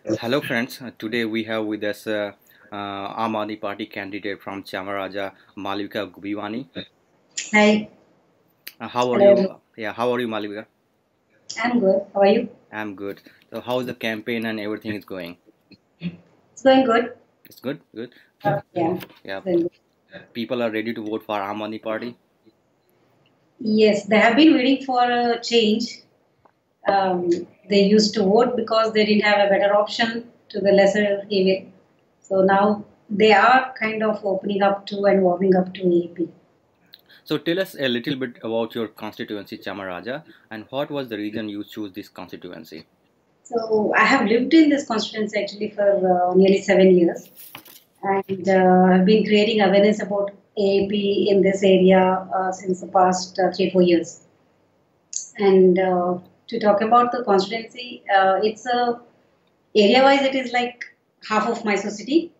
Hello, friends. Today we have with us Aam Aadmi Party candidate from Chamaraja, Malavika Gubbivani. Hi, How are hello everyone. you? Yeah, how are you, Malavika? I'm good. How are you? I'm good. So, how's the campaign and everything is going? It's going good. It's good, good. Yeah, Yeah, it's going good. people are ready to vote for Aam Aadmi Party. Yes, they have been waiting for a change. Um, they used to vote because they didn't have a better option to the lesser evil. So now they are kind of opening up to and warming up to AAP. So, tell us a little bit about your constituency, Chamaraja, and what was the reason you choose this constituency? So I have lived in this constituency actually for nearly 7 years, and I've been creating awareness about AAP in this area since the past 3 4 years. And to talk about the constituency, it's a area wise it is like half of Mysore city,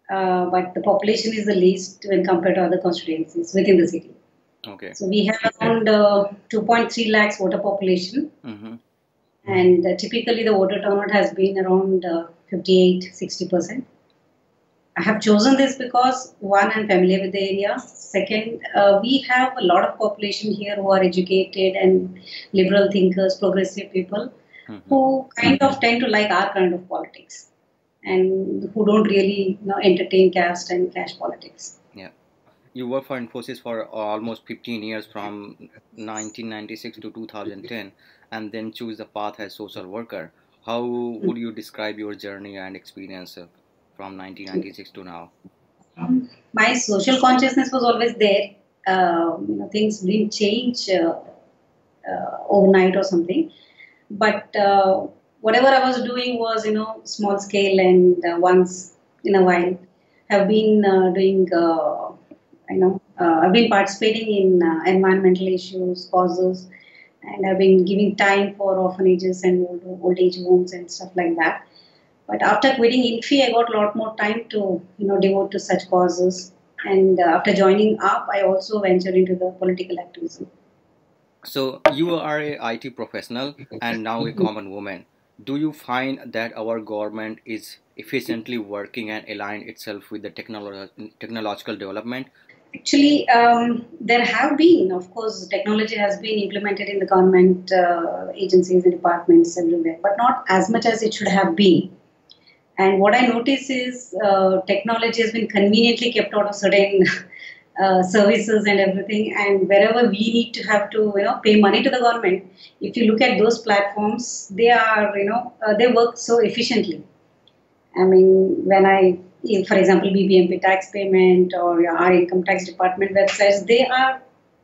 but the population is the least when compared to other constituencies within the city. Okay. So we have around 2.3 lakhs voter population, Mm-hmm. and typically the voter turnout has been around 58-60%. I have chosen this because one, I'm familiar with the area. Second, we have a lot of population here who are educated and liberal thinkers, progressive people Mm-hmm. who kind of tend to like our kind of politics and who don't really entertain caste and cash politics. Yeah. You worked for Infosys for almost 15 years from 1996 to 2010 and then choose the path as social worker. How would you describe your journey and experience from 1996 to now? My social consciousness was always there. Things didn't change overnight or something. But whatever I was doing was, small scale and once in a while. Have been doing, I've been participating in environmental issues, causes, and I've been giving time for orphanages and old age homes and stuff like that. But after quitting Infi, I got a lot more time to, devote to such causes. And after joining up, I also ventured into the political activism. So you are a IT professional and now a common woman. Do you find that our government is efficiently working and align itself with the technological development? Actually, there have been, of course, technology has been implemented in the government agencies and departments everywhere, but not as much as it should have been. And what I notice is technology has been conveniently kept out of certain services and everything. And wherever we need to have to, pay money to the government, if you look at those platforms, they are, they work so efficiently. I mean, if, for example, BBMP tax payment or our income tax department websites, they are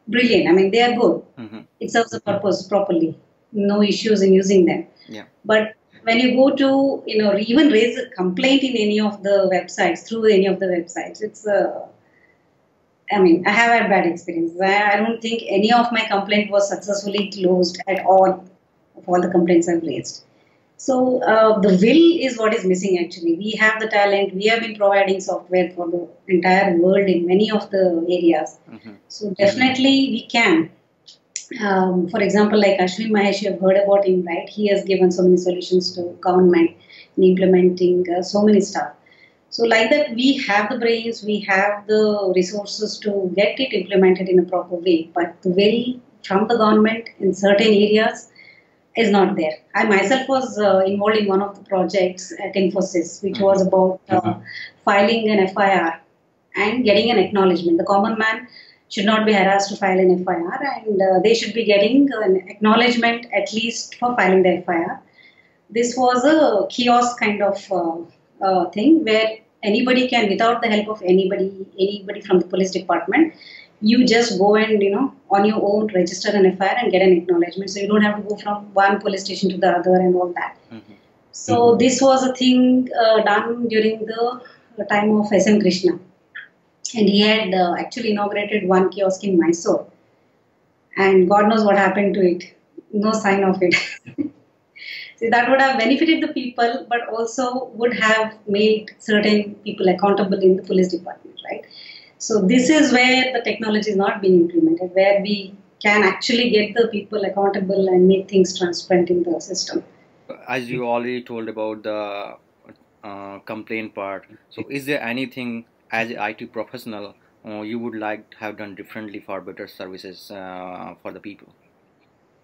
brilliant. I mean, they are good. Hmm. It serves the purpose properly. No issues in using them. Yeah. But when you go to, even raise a complaint in any of the websites, through any of the websites, I mean, I have had bad experiences. I don't think any of my complaint was successfully closed at all, of all the complaints I've raised. So the will is what is missing actually. We have the talent. We have been providing software for the entire world in many of the areas. Hmm. So definitely we can. For example, like Ashwin Mahesh, you have heard about him, right? He has given so many solutions to government in implementing so many stuff. So like that, we have the brains, we have the resources to get it implemented in a proper way. But the will from the government in certain areas is not there. I myself was involved in one of the projects at Infosys, which Hmm. was about filing an FIR and getting an acknowledgement. The common man should not be harassed to file an FIR, and they should be getting an acknowledgement at least for filing the FIR. This was a kiosk kind of thing where anybody can, without the help of anybody from the police department, you just go and on your own register an FIR and get an acknowledgement. So you don't have to go from one police station to the other and all that. Hmm. So this was a thing done during the time of SM Krishna, and he had actually inaugurated one kiosk in Mysore, and God knows what happened to it. No sign of it. See, that would have benefited the people, but also would have made certain people accountable in the police department, right? So this is where the technology is not being implemented, where we can actually get the people accountable and make things transparent in the system. As you already told about the complaint part, so is there anything as an IT professional you would like to have done differently for better services for the people?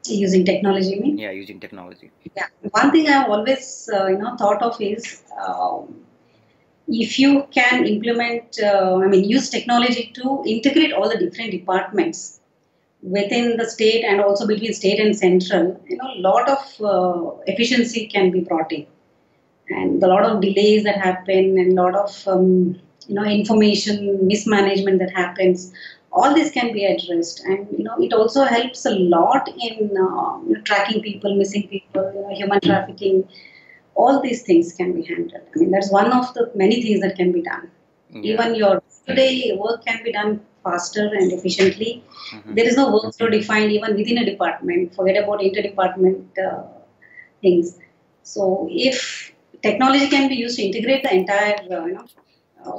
Using technology, you mean? Yeah, using technology. Yeah. One thing I've always thought of is if you can implement, use technology to integrate all the different departments within the state and also between state and central, a lot of efficiency can be brought in, and a lot of delays that happen, and a lot of information mismanagement that happens. All this can be addressed, and it also helps a lot in tracking people, missing people, human trafficking. All these things can be handled. I mean, that's one of the many things that can be done. Yeah. Even your day work can be done faster and efficiently. Hmm. There is no workflow defined even within a department. Forget about interdepartment things. So, if technology can be used to integrate the entire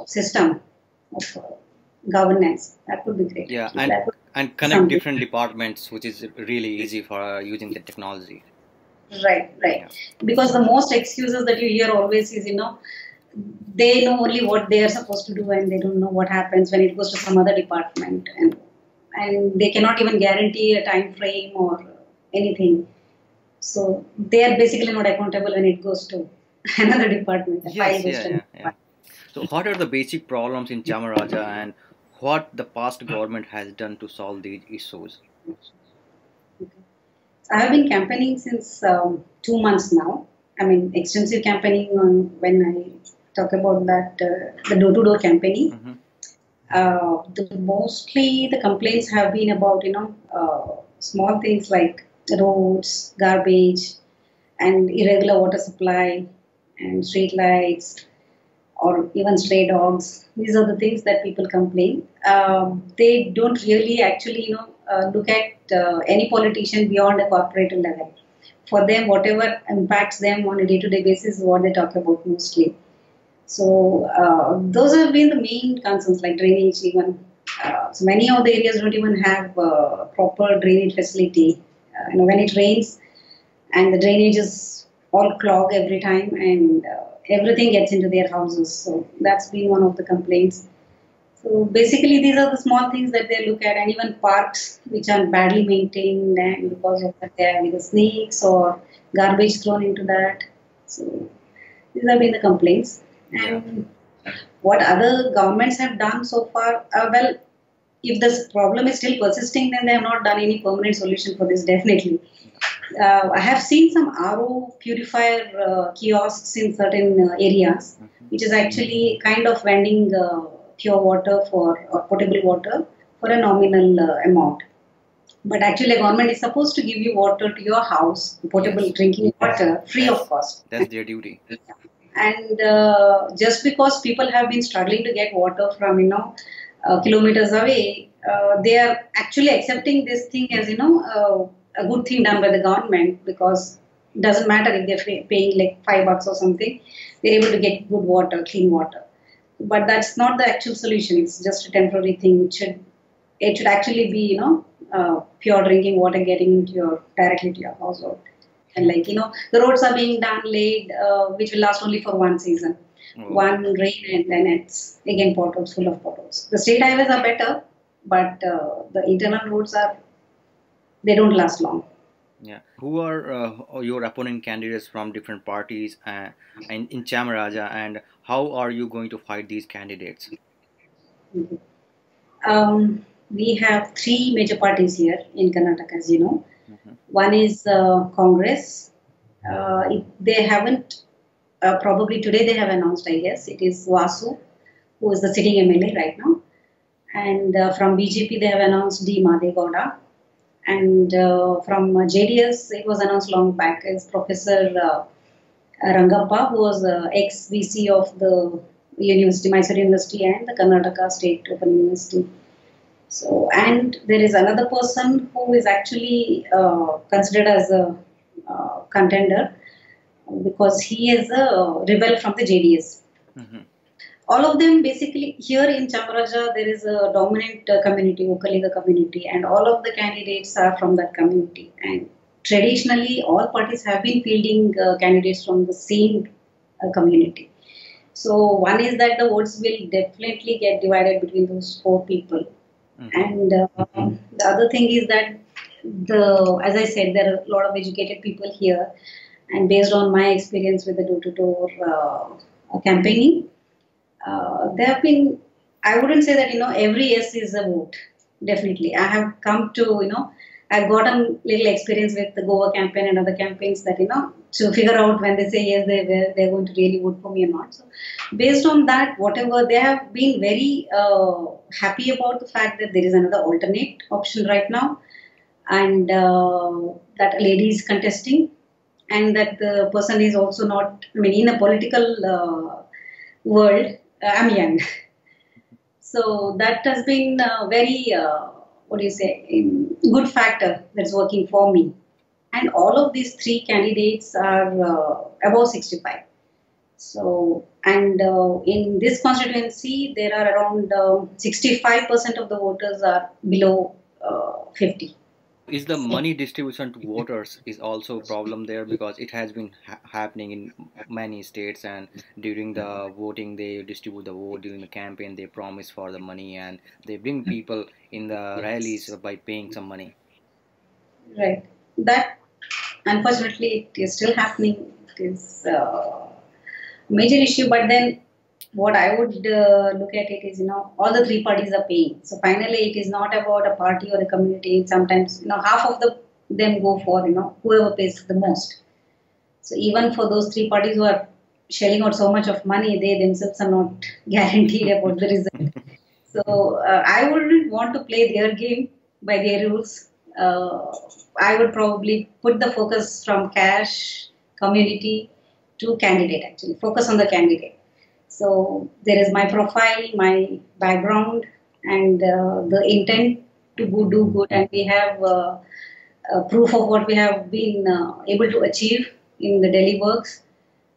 system of governance, that would be great. Yeah, That would and be connect something. different departments, which is really easy for using the technology. Right, right. Yeah. Because the most excuses that you hear always is, they know only what they are supposed to do and they don't know what happens when it goes to some other department, and they cannot even guarantee a time frame or anything. So they are basically not accountable when it goes to another department. The file Yes, goes yeah, to another yeah, yeah. department. So, what are the basic problems in Chamaraja, and what the past government has done to solve these issues? Okay. I have been campaigning since 2 months now. I mean, extensive campaigning when I talk about that, the door-to-door campaigning. Mm-hmm. Mostly the complaints have been about small things like roads, garbage, and irregular water supply, and street lights, or even stray dogs. These are the things that people complain. They don't really actually look at any politician beyond a corporate level. For them, whatever impacts them on a day-to-day basis is what they talk about mostly. So those have been the main concerns, like drainage. Even so, many of the areas don't even have proper drainage facility. When it rains and the drainage is all clogged every time, and everything gets into their houses. So that's been one of the complaints. So basically, these are the small things that they look at, and even parks which are badly maintained, and Mm-hmm. because of that, there are either snakes or garbage thrown into that. So these have been the complaints. Yeah. And what other governments have done so far, well, if this problem is still persisting, then they have not done any permanent solution for this, definitely. I have seen some RO purifier kiosks in certain areas, Mm-hmm. which is actually kind of vending pure water for potable water for a nominal amount. But actually, the government is supposed to give you water to your house, potable Yes, drinking water, free of cost. that's their duty. And just because people have been struggling to get water from kilometers away, they are actually accepting this thing as a good thing done by the government, because it doesn't matter if they're paying like $5 or something, they're able to get good water, clean water. But that's not the actual solution. It's just a temporary thing. It should actually be pure drinking water getting into your directly to your household. And like the roads are being done laid, which will last only for one season, Oh, one rain, and then it's again potholes, full of potholes. The state highways are better, but the internal roads are, they don't last long. yeah. Who are your opponent candidates from different parties in Chamaraja, and how are you going to fight these candidates? Mhm. We have three major parties here in Karnataka, as you know. Mm-hmm. One is Congress. They haven't, probably today they have announced, I guess. It is Vasu, who is the sitting MLA right now. And from BJP, they have announced D. Madegowda. And from JDS, it was announced long back as Professor Rangappa, who was ex-VC of the university, Mysore University, and the Karnataka State Open University. So, and there is another person who is actually considered as a contender, because he is a rebel from the JDS. Mm-hmm. All of them basically here in Chamaraja, there is a dominant community, Okaliga community, and all of the candidates are from that community. And traditionally all parties have been fielding candidates from the same community. So one is that the votes will definitely get divided between those four people. Mm-hmm. And the other thing is that as I said, there are a lot of educated people here, and based on my experience with the door-to-door campaigning, there have been. I wouldn't say that every yes is a vote. Definitely, I have come to I've gotten little experience with the Goa campaign and other campaigns that to figure out when they say yes, they're going to really vote for me or not. So based on that, whatever they have been very happy about the fact that there is another alternate option right now, and that a lady is contesting, and that the person is also not. I mean, in a political world, I'm young. So that has been a very, what do you say, good factor that's working for me. And all of these three candidates are above 65. So, and in this constituency, there are around 65% of the voters are below 50. Is the money distribution to voters is also a problem there, because it has been happening in many states, and during the voting they distribute the vote, during the campaign they promise for the money, and they bring people in the rallies by paying some money. Right. That, unfortunately, it is still happening. It is major issue, but then what I would look at it is, all the three parties are paying. So finally, it is not about a party or a community. Sometimes, half of them go for, whoever pays the most. So even for those three parties who are shelling out so much of money, they themselves are not guaranteed about the result. So I wouldn't want to play their game by their rules. I would probably put the focus from cash, community to candidate, actually. Focus on the candidate. So there is my profile, my background, and the intent to do good. And we have proof of what we have been able to achieve in the daily works.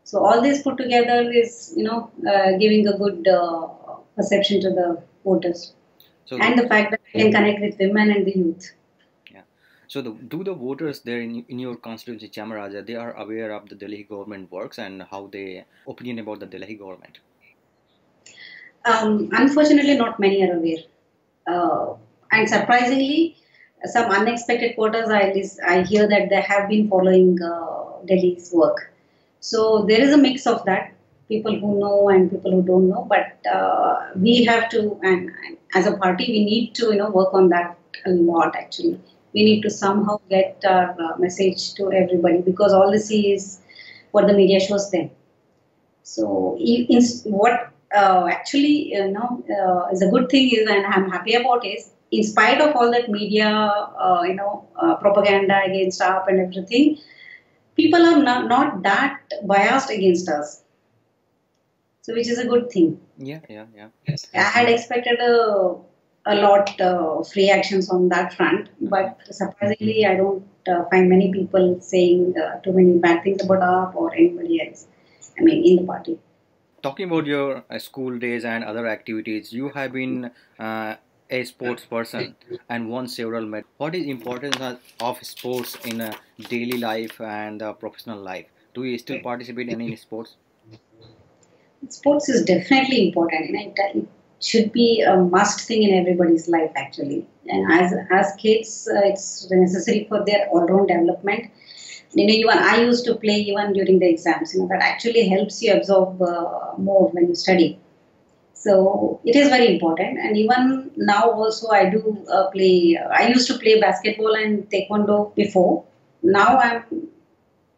So all this put together is, giving a good perception to the voters. So And the fact that I can connect with women and the youth. yeah. So do the voters there in your constituency, Chamaraja, they are aware of the Delhi government works and how they opinion about the Delhi government? Unfortunately, not many are aware. And surprisingly, some unexpected quarters, I hear that they have been following Delhi's work. So there is a mix of that, people who know and people who don't know. But we have to, and as a party, we need to work on that a lot. Actually, we need to somehow get our message to everybody, because all they see is what the media shows them. So what actually is a good thing is, and I'm happy about, is in spite of all that media propaganda against AAP and everything, people are not that biased against us. So which is a good thing. Yeah, yeah, yeah. I had expected a lot free actions on that front, but surprisingly, I don't find many people saying too many bad things about AAP or anybody else. I mean, in the party. Talking about your school days and other activities, you have been a sports person and won several medals. What is importance of sports in a daily life and professional life? Do you still participate in any sports? Sports is definitely important. It should be a must thing in everybody's life, actually. And as kids, it's necessary for their all-round development. Even I used to play even during the exams. That actually helps you absorb more when you study. So it is very important. And even now also I do play. I used to play basketball and taekwondo before. Now I'm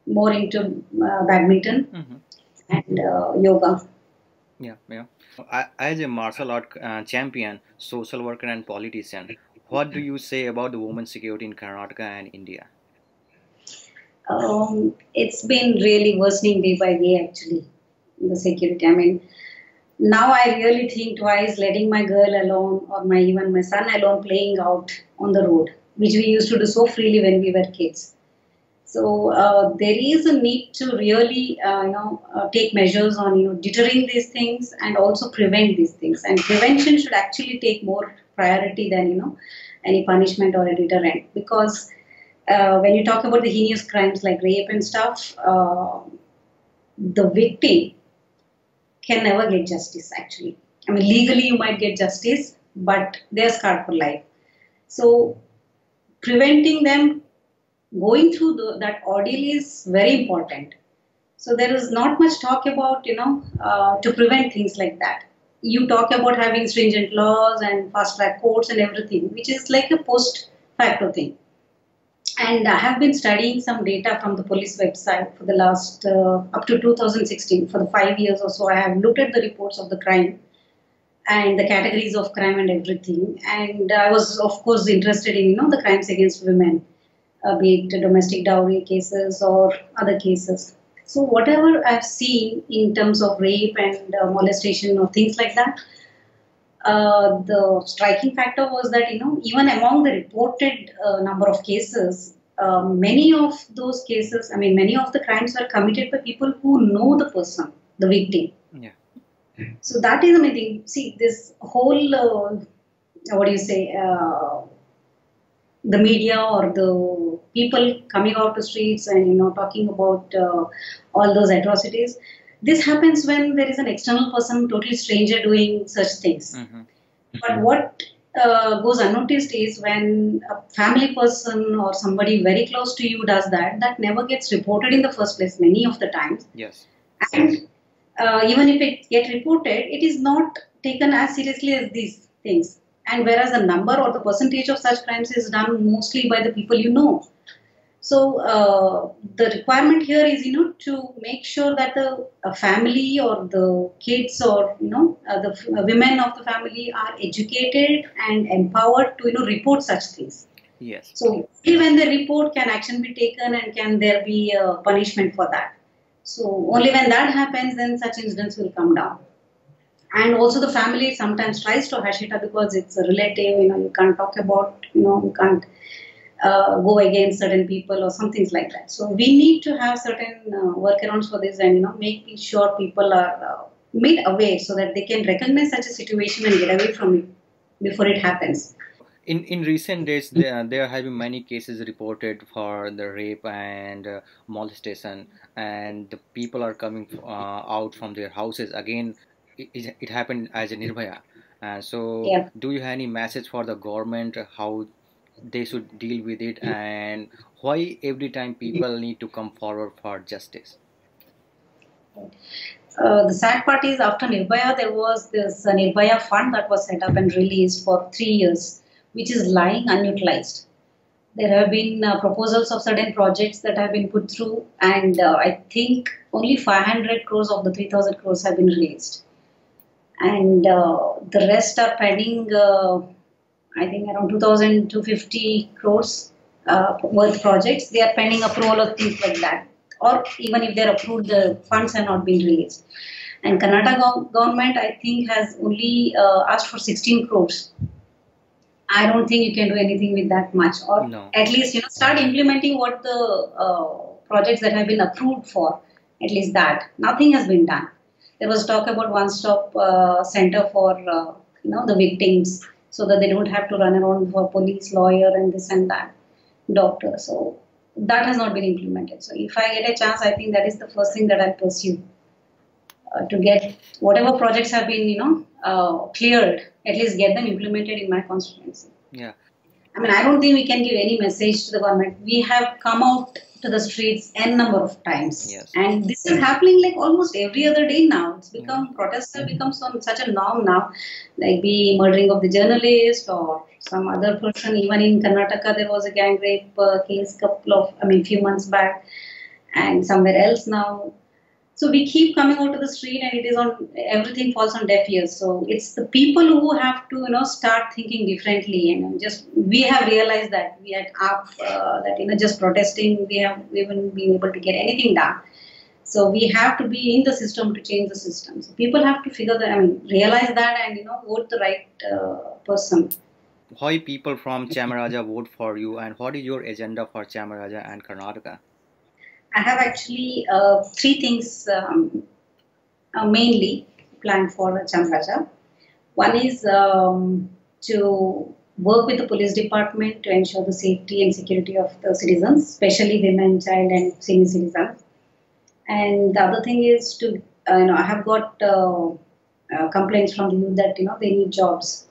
more into badminton and yoga. Yeah, yeah. As a martial art champion, social worker, and politician, what do you say about the women's security in Karnataka and India? It's been really worsening day by day, actually, the security. I mean, now I really think twice letting my girl alone or even my son alone playing out on the road, which we used to do so freely when we were kids. So there is a need to really, take measures on, deterring these things and also prevent these things. And prevention should actually take more priority than, any punishment or a deterrent, because when you talk about the heinous crimes like rape and stuff, the victim can never get justice actually. I mean, legally you might get justice, but they're scarred for life. So, preventing them going through that ordeal is very important. So, there is not much talk about, to prevent things like that. You talk about having stringent laws and fast track courts and everything, which is like a post facto thing. And I have been studying some data from the police website for the last up to 2016 for the 5 years or so. I have looked at the reports of the crime and the categories of crime and everything. And I was, of course, interested in the crimes against women, be it domestic dowry cases or other cases. So whatever I've seen in terms of rape and molestation or things like that, the striking factor was that even among the reported number of cases, many of those cases, I mean, many of the crimes were committed by people who know the person, the victim. Yeah. So that is amazing. See, this whole what do you say? The media or the people coming out to streets and talking about all those atrocities. This happens when there is an external person, totally stranger, doing such things. Mm-hmm. But what goes unnoticed is when a family person or somebody very close to you does that, that never gets reported in the first place many of the times. Yes. And even if it gets reported, it is not taken as seriously as these things. And whereas the number or the percentage of such crimes is done mostly by the people you know. So the requirement here is, to make sure that the family or the kids or the women of the family are educated and empowered to report such things. Yes. So only when they report can action be taken and can there be a punishment for that. So only when that happens, then such incidents will come down. And also the family sometimes tries to hush it up because it's a relative. You can't talk about. You can't. Go against certain people or some things like that. So we need to have certain workarounds for this and make sure people are made aware so that they can recognize such a situation and get away from it before it happens. In recent days, there have been many cases reported for the rape and molestation, and the people are coming out from their houses again. It happened as a Nirbhaya. So, Yeah. do you have any message for the government how they should deal with it, and why every time people need to come forward for justice? The sad part is after Nirbhaya, there was this Nirbhaya fund that was set up and released for 3 years, which is lying unutilized. There have been proposals of certain projects that have been put through, and I think only 500 crores of the 3,000 crores have been released. And the rest are pending, I think around 2,250 crores worth projects. They are pending approval or things like that. Or even if they're approved, the funds have not been released. And Karnataka government, I think, has only asked for 16 crores. I don't think you can do anything with that much. Or No. at least, start implementing what the projects that have been approved for. At least that. Nothing has been done. There was talk about one-stop center for, the victims so that they don't have to run around for police, lawyer, and this and that, doctor. So that has not been implemented. So if I get a chance, I think that is the first thing that I'll pursue to get whatever projects have been, cleared, at least get them implemented in my constituency. Yeah. I mean, I don't think we can give any message to the government. We have come out to the streets n number of times. Yes. And this is happening like almost every other day now. It's become, protests have become such a norm now, like the murdering of the journalist or some other person. Even in Karnataka, there was a gang rape case few months back, and somewhere else now. So we keep coming out to the street, and it is everything falls on deaf ears. So it's the people who have to, start thinking differently. And we have realized that we at AAP, that, just protesting, we haven't been able to get anything done. So we have to be in the system to change the system. So people have to realize that and, vote the right person. Why people from Chamaraja vote for you, and what is your agenda for Chamaraja and Karnataka? I have actually 3 things mainly planned for Chamaraja. One is to work with the police department to ensure the safety and security of the citizens, especially women, child, and senior citizens. And the other thing is to, I have got complaints from the youth that they need jobs.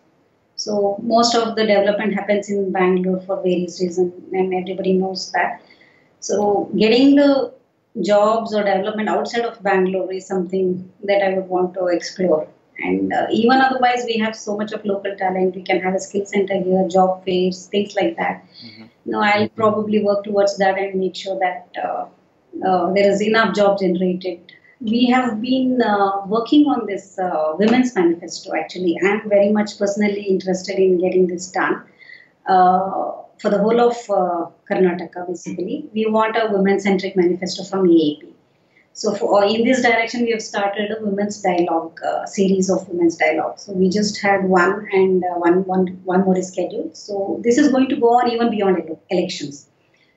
So most of the development happens in Bangalore for various reasons, and everybody knows that. So getting the jobs or development outside of Bangalore is something that I would want to explore. And even otherwise, we have so much of local talent. We can have a skill center here, job fairs, things like that. I'll probably work towards that and make sure that there is enough job generated. We have been working on this women's manifesto. Actually, I am very much personally interested in getting this done. For the whole of Karnataka, basically, we want a women-centric manifesto from AAP. So in this direction, we have started a women's dialogue, series of women's dialogue. So we just had one, and one more is scheduled. So this is going to go on even beyond elections.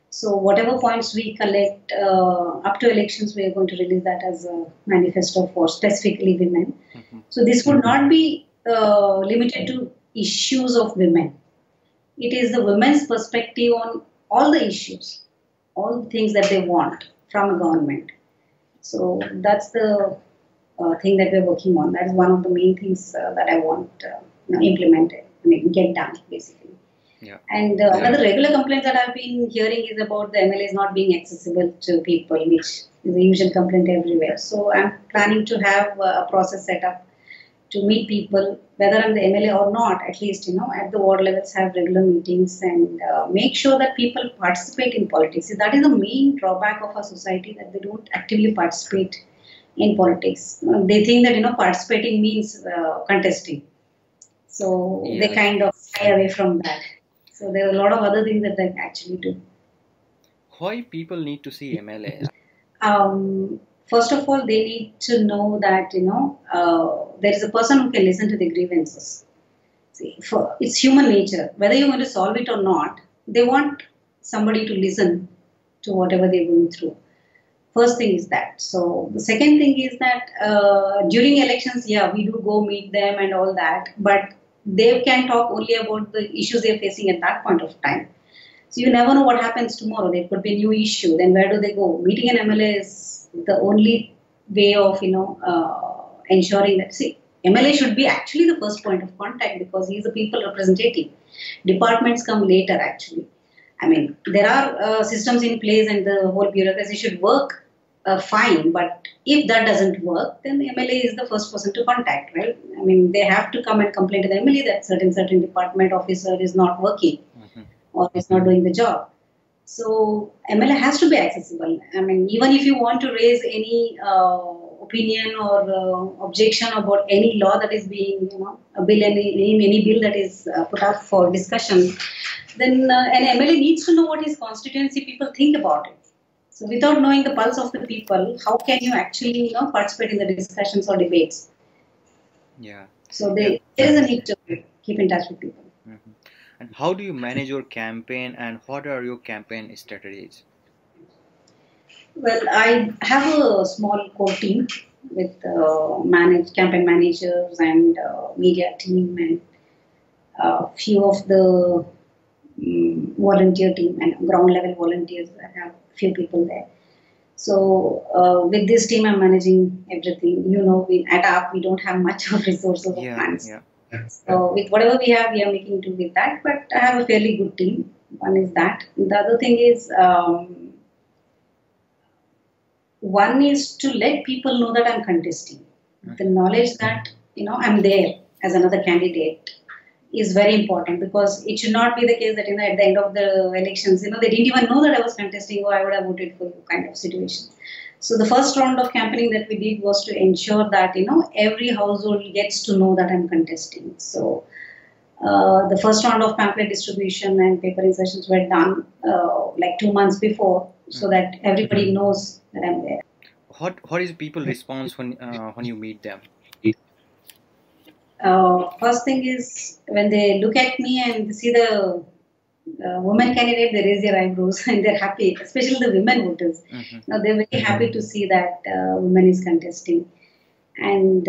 So whatever points we collect up to elections, we are going to release that as a manifesto for specifically women. So this would not be limited to issues of women. It is the women's perspective on all the issues, all the things that they want from a government. So that's the thing that we're working on. That is one of the main things that I want implemented, get done, basically. Yeah. And another regular complaint that I've been hearing is about the MLAs not being accessible to people, which is a usual complaint everywhere. So I'm planning to have a process set up to meet people, whether I'm the MLA or not, at least, at the ward levels, have regular meetings and make sure that people participate in politics. See, that is the main drawback of our society, that they don't actively participate in politics. They think that, participating means contesting. So they kind of shy away from that. So there are a lot of other things that they actually do. Why people need to see MLA? First of all, they need to know that, there is a person who can listen to the grievances. See, it's human nature. Whether you're going to solve it or not, they want somebody to listen to whatever they're going through. First thing is that. So the second thing is that during elections, we do go meet them and all that, but they can talk only about the issues they're facing at that point of time. So you never know what happens tomorrow. There could be a new issue. Then where do they go? Meeting an MLA is the only way of, ensuring that, see, MLA should be actually the first point of contact because he is a people representative. Departments come later, actually. I mean, there are systems in place and the whole bureaucracy should work fine, but if that doesn't work, then the MLA is the first person to contact, right? I mean, they have to come and complain to the MLA that certain department officer is not working or is not doing the job. So MLA has to be accessible. I mean, even if you want to raise any opinion or objection about any law that is being, a bill, any bill that is put up for discussion, then an MLA needs to know what his constituency people think about it. So without knowing the pulse of the people, how can you actually, participate in the discussions or debates? Yeah. So there is a need to keep in touch with people. And how do you manage your campaign and what are your campaign strategies? Well, I have a small core team with campaign managers and media team and a few of the volunteer team and ground level volunteers. I have a few people there. So with this team, I'm managing everything. At AAP, we don't have much of resources or funds. Yeah. So with whatever we have, we are making do with that. But I have a fairly good team. One is that. The other thing is, one is to let people know that I'm contesting. The knowledge that, I'm there as another candidate is very important because it should not be the case that, at the end of the elections, they didn't even know that I was contesting or I would have voted for you kind of situation. So the first round of campaigning that we did was to ensure that, every household gets to know that I'm contesting. So the first round of pamphlet distribution and paper insertions were done like 2 months before so that everybody knows that I'm there. What is people response when you meet them? First thing is when they look at me and see the woman candidate, they raise their eyebrows and they're happy, especially the women voters. Now they're very happy to see that women is contesting. And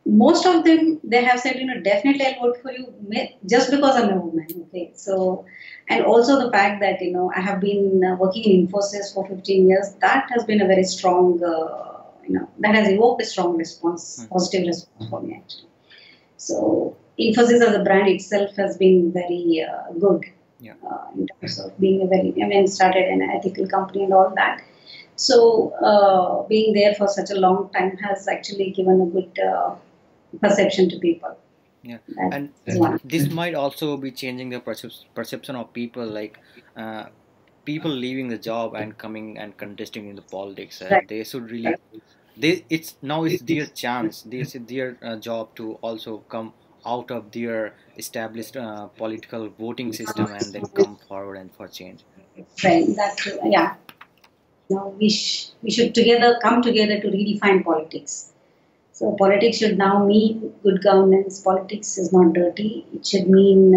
most of them, they have said, definitely I'll vote for you just because I'm a woman. Okay, so, and also the fact that I have been working in Infosys for 15 years, that has been a very strong, that has evoked a strong response, Mhm. positive response for me actually. So Infosys as a brand itself has been very good Yeah. in terms of being a very, I mean, started an ethical company and all that. So being there for such a long time has actually given a good perception to people. Yeah, That and is one. this might also be changing the perception of people, like uh, people leaving the job and coming and contesting in the politics. Right. They should really, it's now it's their chance, this is their job to also come out of their established political voting system and then come forward and for change. Right. That yeah. Now we should together come together to redefine politics. So politics should now mean good governance. Politics is not dirty. It should mean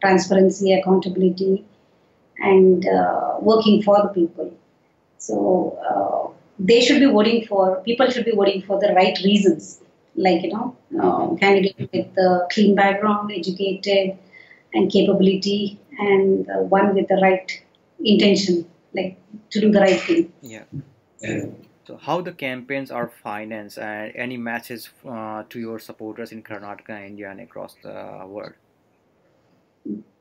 transparency, accountability, and working for the people. So they should be voting for, people should be voting for the right reasons, like, Hmm. candidate with the clean background, educated and capability, and one with the right intention, like to do the right thing. Yeah. So how the campaigns are financed and any messages to your supporters in Karnataka, India, and across the world?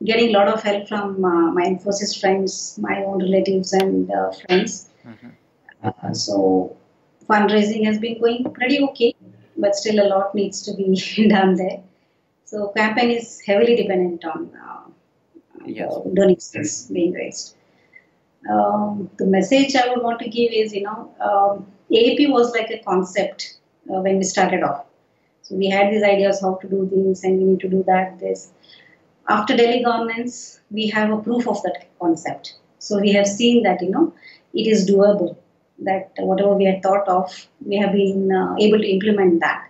Getting a lot of help from my Infosys friends, my own relatives and friends. Hmm. So fundraising has been going pretty okay, but still a lot needs to be done there. So campaign is heavily dependent on Yes. the donations being raised. The message I would want to give is, AAP was like a concept when we started off. So we had these ideas how to do things and we need to do that, this. After Delhi governance, we have a proof of that concept. So we have seen that, it is doable, that whatever we had thought of, we have been able to implement that.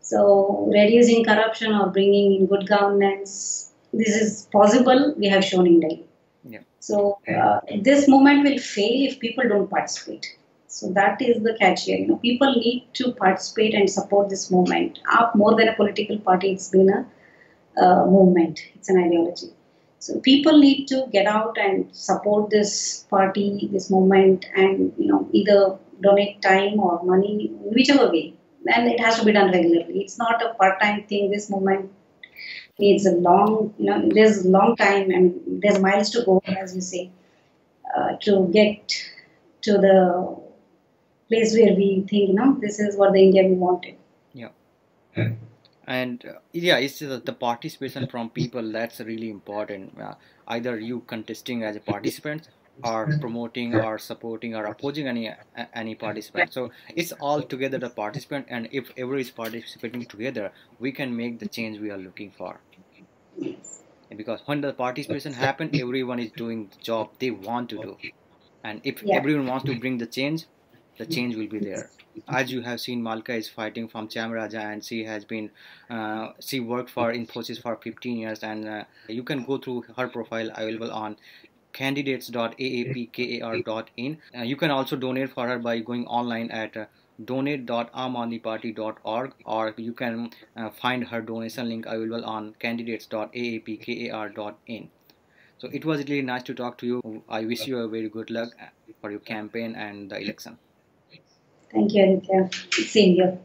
So reducing corruption or bringing in good governance, this is possible, we have shown in Delhi. Yeah. So this movement will fail if people don't participate. So that is the catch here. People need to participate and support this movement. More than a political party, it's been a movement. It's an ideology. So people need to get out and support this party, this movement, and either donate time or money, whichever way. And it has to be done regularly. It's not a part-time thing. This movement needs a long, there's a long time and there's miles to go, as you say, to get to the place where we think, this is what the India we wanted. Yeah. And yeah, it's the participation from people that's really important. Either you contesting as a participant or promoting or supporting or opposing any participant. So it's all together the participant, and if everyone is participating together, we can make the change we are looking for. Because when the participation happen, everyone is doing the job they want to do, and if Yeah. everyone wants to bring the change will be there. As you have seen, Malka is fighting from Chamaraja, and she has been she worked for Infosys for 15 years, and you can go through her profile available on candidates.aapkar.in. You can also donate for her by going online at donate.aamaadmiparty.org, or you can find her donation link available on candidates.aapkar.in. So it was really nice to talk to you. I wish you a very good luck for your campaign and the election. Thank you, Aditya. Same here.